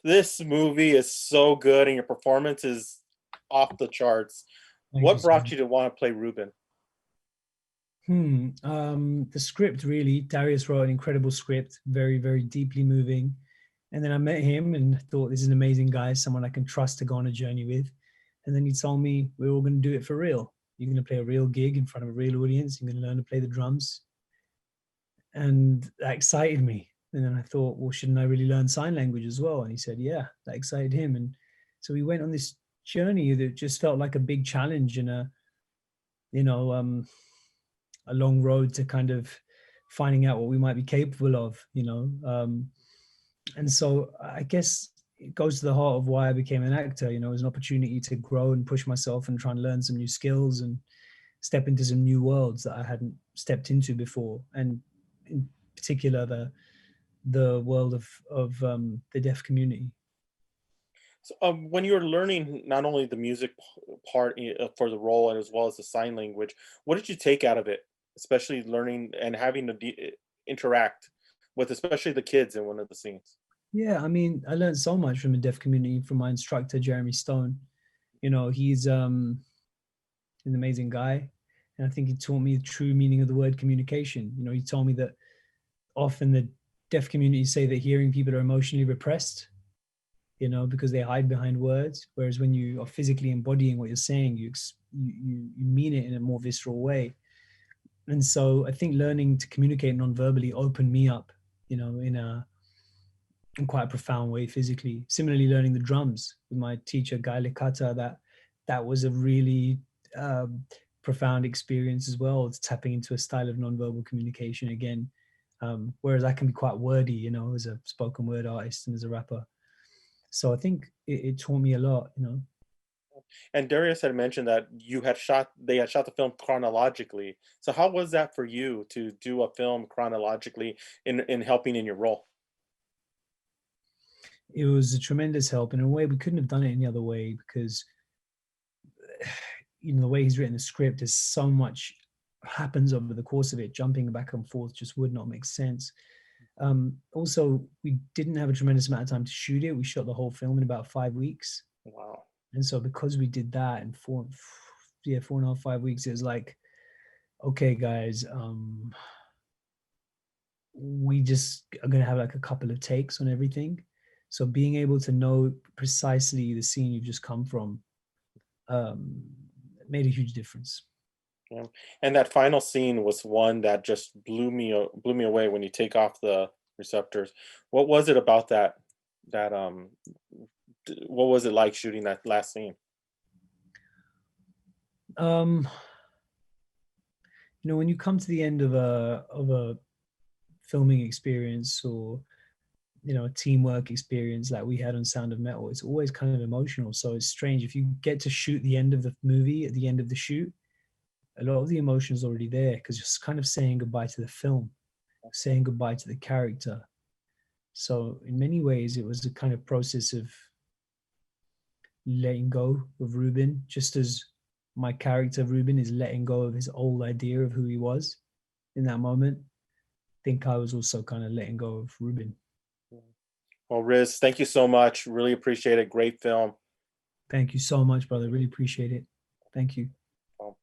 This movie is so good, and your performance is off the charts. Thank you What so brought much. you to want to play Ruben? The script really, Darius wrote an incredible script, very, very deeply moving. And then I met him and thought this is an amazing guy, someone I can trust to go on a journey with. And then he told me we're all going to do it for real. You're going to play a real gig in front of a real audience. You're going to learn to play the drums. And that excited me. And then I thought, well, shouldn't I really learn sign language as well? And he said, yeah, that excited him. And so we went on this journey that just felt like a big challenge and you know, um, a long road to kind of finding out what we might be capable of. And so I guess it goes to the heart of why I became an actor. It was an opportunity to grow and push myself and try and learn some new skills and step into some new worlds that I hadn't stepped into before. And in particular, the world of the deaf community. So, when you were learning not only the music part for the role and as well as the sign language, what did you take out of it? Especially learning and having to interact with, especially the kids in one of the scenes. Yeah, I mean, I learned so much from the deaf community from my instructor, Jeremy Stone. He's an amazing guy. And I think he taught me the true meaning of the word communication. He told me that often the deaf community say that hearing people are emotionally repressed, because they hide behind words. Whereas when you are physically embodying what you're saying, you mean it in a more visceral way. And so I think learning to communicate non-verbally opened me up, in quite a profound way physically. Similarly, learning the drums with my teacher Guy Licata, that was a really profound experience as well. It's tapping into a style of nonverbal communication again. Whereas I can be quite wordy, as a spoken word artist and as a rapper. So I think it taught me a lot. And Darius had mentioned that they had shot the film chronologically. So how was that for you to do a film chronologically in helping in your role? It was a tremendous help. In a way, we couldn't have done it any other way because the way he's written the script, there's so much happens over the course of it. Jumping back and forth just would not make sense. Also, we didn't have a tremendous amount of time to shoot it. We shot the whole film in about 5 weeks. Wow. And so because we did that in 4.5, 5 weeks, it was like, okay, guys, we just are going to have like a couple of takes on everything. So being able to know precisely the scene you've just come from made a huge difference. Yeah. And that final scene was one that just blew me away when you take off the receptors. What was it about that what was it like shooting that last scene? Um, when you come to the end of a filming experience or a teamwork experience like we had on Sound of Metal, it's always kind of emotional. So it's strange if you get to shoot the end of the movie at the end of the shoot, a lot of the emotion is already there because you're kind of saying goodbye to the film, saying goodbye to the character. So in many ways, it was a kind of process of letting go of Ruben, just as my character Ruben is letting go of his old idea of who he was in that moment. I think I was also kind of letting go of Ruben. Well, Riz, thank you so much. Really appreciate it. Great film. Thank you so much, brother. Really appreciate it. Thank you. Um,